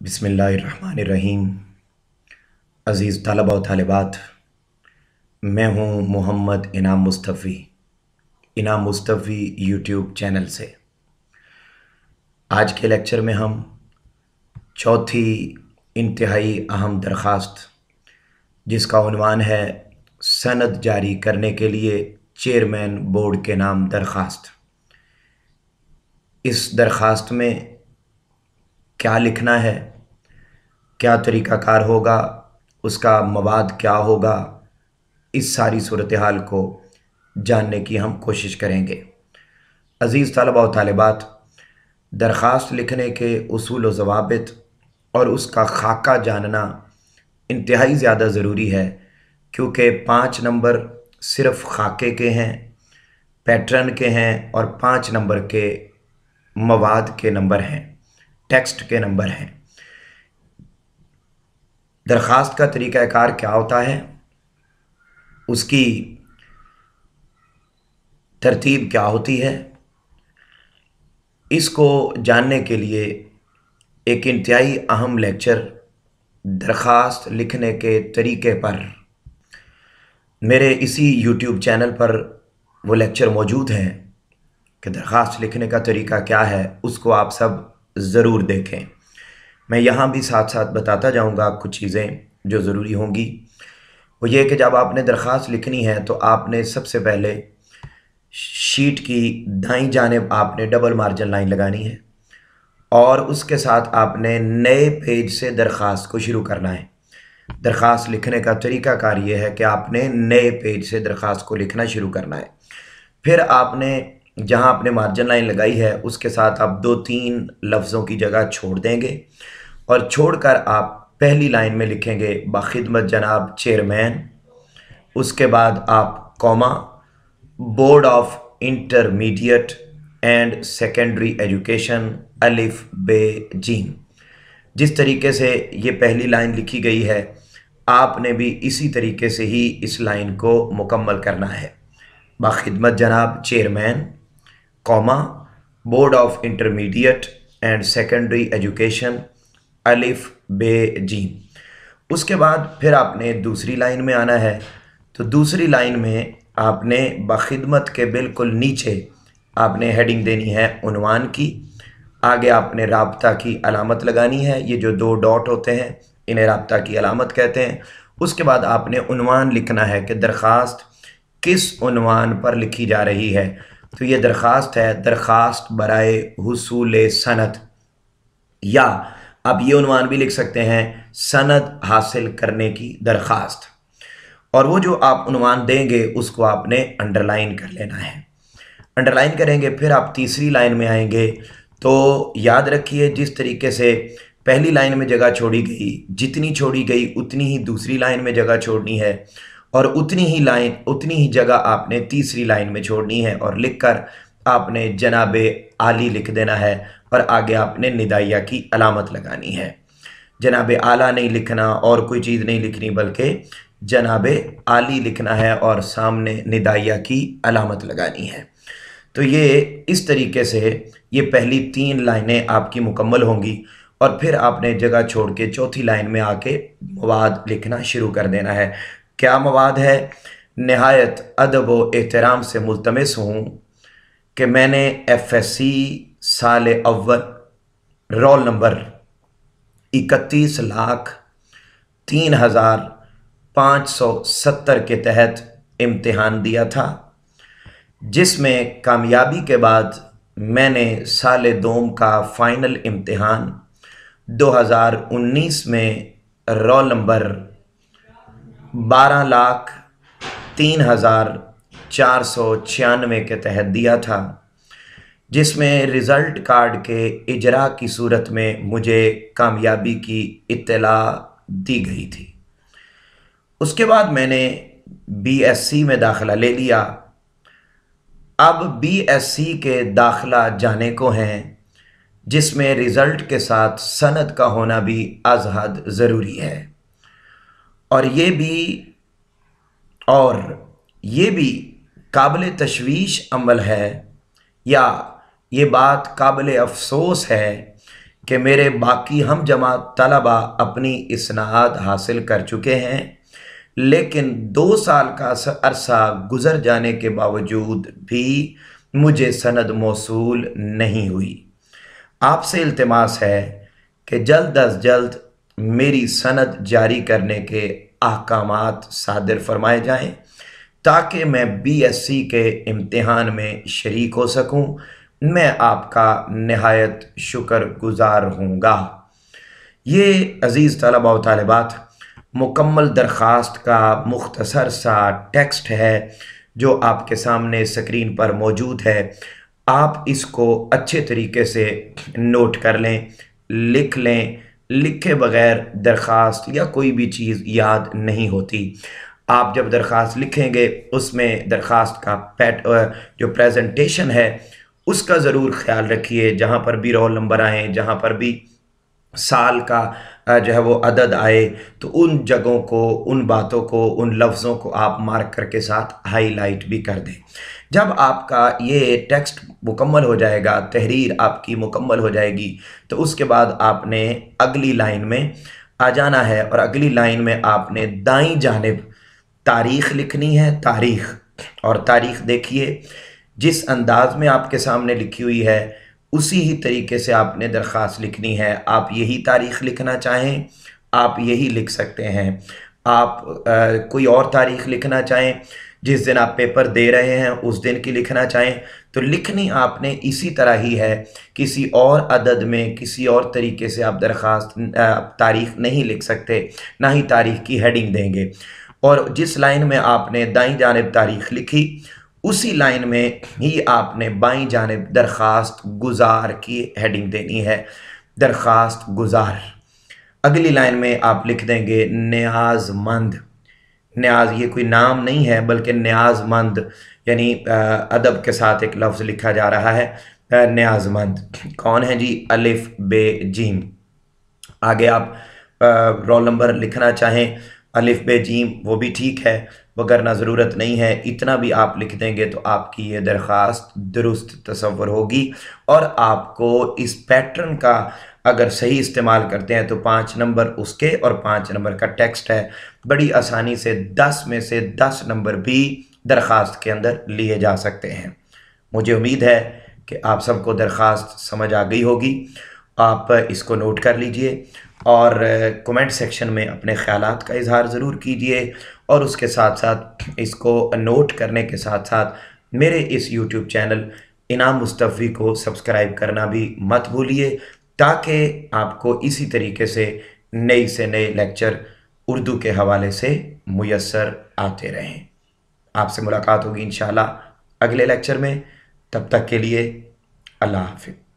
बिस्मिल्लाहिर्रहमानिर्रहीम। अज़ीज़ तलबा व तालिबात, मैं हूँ मोहम्मद इनाम मुस्तफ़ी यूट्यूब चैनल से। आज के लेक्चर में हम चौथी इंतहाई अहम दरख्वास्त, जिसका उन्वान है सनद जारी करने के लिए चेयरमैन बोर्ड के नाम दरख्वास्त, इस दरख्वास्त में क्या लिखना है, क्या तरीक़ाकार होगा, उसका मवाद क्या होगा, इस सारी सूरत हाल को जानने की हम कोशिश करेंगे। अज़ीज़ तलबा व तालिबात, दरख्वास्त लिखने के उसूल व ज़वाबित और उसका खाका जानना इंतहाई ज़्यादा ज़रूरी है, क्योंकि 5 नंबर सिर्फ़ खाके के हैं, पैटर्न के हैं और 5 नंबर के मवाद के नंबर हैं, टेक्स्ट के नंबर हैं। दरख्वास्त का तरीक़ाकार क्या होता है, उसकी तरतीब क्या होती है, इसको जानने के लिए एक इंतहाई अहम लेक्चर दरख्वास्त लिखने के तरीक़े पर मेरे इसी यूट्यूब चैनल पर वो लेक्चर मौजूद हैं कि दरख्वास्त लिखने का तरीक़ा क्या है, उसको आप सब ज़रूर देखें। मैं यहाँ भी साथ साथ बताता जाऊँगा कुछ चीज़ें जो ज़रूरी होंगी। वो ये कि जब आपने दरख्वास्त लिखनी है तो आपने सबसे पहले शीट की दाईं जानिब आपने डबल मार्जिन लाइन लगानी है और उसके साथ आपने नए पेज से दरख्वास्त को शुरू करना है। दरख्वास्त लिखने का तरीक़ाकार ये है कि आपने नए पेज से दरख्वास्त को लिखना शुरू करना है। फिर आपने जहाँ आपने मार्जिन लाइन लगाई है उसके साथ आप 2-3 लफ्ज़ों की जगह छोड़ देंगे और छोड़कर आप पहली लाइन में लिखेंगे बाखिदमत जनाब चेयरमैन। उसके बाद आप comma, board of intermediate and secondary education अलिफ बे जीम। जिस तरीके से ये पहली लाइन लिखी गई है, आपने भी इसी तरीके से ही इस लाइन को मुकम्मल करना है। बाखिदमत जनाब chairman, comma, board of intermediate and secondary education अलिफ बे जीम। उसके बाद फिर आपने दूसरी लाइन में आना है। तो दूसरी लाइन में आपने बाखिदमत के बिल्कुल नीचे आपने हेडिंग देनी है उन्वान की। आगे आपने राब्ता की अलामत लगानी है, ये जो 2 डॉट होते हैं इन्हें राब्ता की अलामत कहते हैं। उसके बाद आपने उन्वान लिखना है कि दरख्वास्त किस उन्वान पर लिखी जा रही है। तो ये दरख्वास्त है दरख्वास्त बराए हुसूल सनद, या आप ये उन्वान भी लिख सकते हैं सनद हासिल करने की दरख्वास्त। और वो जो आप उन्वान देंगे उसको आपने अंडरलाइन कर लेना है। अंडरलाइन करेंगे, फिर आप तीसरी लाइन में आएंगे। तो याद रखिए, जिस तरीके से पहली लाइन में जगह छोड़ी गई, जितनी छोड़ी गई उतनी ही दूसरी लाइन में जगह छोड़नी है और उतनी ही जगह आपने तीसरी लाइन में छोड़नी है। और लिखकर आपने जनाबे आली लिख देना है और आगे आपने निदाइया की अलामत लगानी है। जनाबे आला नहीं लिखना और कोई चीज़ नहीं लिखनी, बल्कि जनाबे आली लिखना है और सामने निदाइया की अलामत लगानी है। तो ये इस तरीके से ये पहली 3 लाइनें आपकी मुकम्मल होंगी और फिर आपने जगह छोड़ के चौथी लाइन में आके मवाद लिखना शुरू कर देना है। क्या मवाद है? नहायत अदब व एहतराम से मुल्तमस हूँ कि मैंने FSC साल अव्वल रोल नंबर 31,03,570 के तहत इम्तिहान दिया था, जिसमें कामयाबी के बाद मैंने साल दोम का फ़ाइनल इम्तिहान 2019 में रोल नंबर 12,03,496 के तहत दिया था, जिसमें रिज़ल्ट कार्ड के इजरा की सूरत में मुझे कामयाबी की इत्तला दी गई थी। उसके बाद मैंने BSc में दाखिला ले लिया। अब BSc के दाखिला जाने को हैं, जिसमें रिज़ल्ट के साथ सनद का होना भी अज़हद ज़रूरी है। और ये भी काबिल तशवीश अमल है, या ये बात काबिल अफसोस है कि मेरे बाकी हम जमात तलबा अपनी इसनाद हासिल कर चुके हैं, लेकिन 2 साल का अरसा गुज़र जाने के बावजूद भी मुझे सनद मौसूल नहीं हुई। आपसे इल्तिमास है कि जल्द अज जल्द मेरी सनद जारी करने के अहकामात सादिर फरमाए जाएं, ताकि मैं बीएससी के इम्तिहान में शरीक हो सकूं। मैं आपका नहायत शुक्रगुजार हूँगा। ये अज़ीज़ तलबा व तालिबात, मुकम्मल दरख्वास्त का मुख्तसर सा टेक्स्ट है जो आपके सामने स्क्रीन पर मौजूद है। आप इसको अच्छे तरीके से नोट कर लें, लिख लें। लिखे बगैर दरख्वास्त या कोई भी चीज़ याद नहीं होती। आप जब दरख्वास्त लिखेंगे उसमें दरख्वास्त का जो प्रेजेंटेशन है उसका ज़रूर ख्याल रखिए। जहाँ पर भी रोल नंबर आए, जहाँ पर भी साल का जो है वो अदद आए, तो उन जगहों को, उन बातों को, उन लफ्ज़ों को आप मार्क करके साथ हाईलाइट भी कर दें। जब आपका ये टेक्स्ट मुकम्मल हो जाएगा, तहरीर आपकी मुकम्मल हो जाएगी, तो उसके बाद आपने अगली लाइन में आ जाना है और अगली लाइन में आपने दाईं जानिब तारीख़ लिखनी है। तारीख़, और तारीख़ देखिए जिस अंदाज में आपके सामने लिखी हुई है उसी ही तरीके से आपने दरख्वास्त लिखनी है। आप यही तारीख़ लिखना चाहें, आप यही लिख सकते हैं। आप कोई और तारीख़ लिखना चाहें, जिस दिन आप पेपर दे रहे हैं उस दिन की लिखना चाहें, तो लिखनी आपने इसी तरह ही है। किसी और अदद में, किसी और तरीके से आप दरख्वास्त तारीख़ नहीं लिख सकते, ना ही तारीख़ की हेडिंग देंगे। और जिस लाइन में आपने दाईं जानिब तारीख़ लिखी, उसी लाइन में ही आपने बाईं जानिब दरख्वास्त गुज़ार की हेडिंग देनी है। दरख्वास्त गुज़ार। अगली लाइन में आप लिख देंगे न्याज़मंद। न्याज ये कोई नाम नहीं है, बल्कि न्याज़मंद यानी अदब के साथ एक लफ्ज़ लिखा जा रहा है। न्याज़मंद कौन है जी? अलिफ बे जीम। आगे आप रोल नंबर लिखना चाहें अलिफ बे जीम, वो भी ठीक है, वगरना ज़रूरत नहीं है। इतना भी आप लिख देंगे तो आपकी ये दरख्वास्त दुरुस्त तसव्वुर होगी। और आपको इस पैटर्न का अगर सही इस्तेमाल करते हैं तो 5 नंबर उसके और 5 नंबर का टेक्स्ट है। बड़ी आसानी से 10 में से 10 नंबर भी दरख्वास्त के अंदर लिए जा सकते हैं। मुझे उम्मीद है कि आप सबको दरख्वास्त समझ आ गई होगी। आप इसको नोट कर लीजिए और कमेंट सेक्शन में अपने ख़यालात का इज़हार ज़रूर कीजिए। और उसके साथ साथ इसको नोट करने के साथ साथ मेरे इस यूट्यूब चैनल इनाम मुस्तफ़ी को सब्सक्राइब करना भी मत भूलिए, ताकि आपको इसी तरीके से नए लेक्चर उर्दू के हवाले से मुयस्सर आते रहें। आपसे मुलाकात होगी इंशाअल्लाह अगले लेक्चर में। तब तक के लिए अल्लाह हाफ़िज़।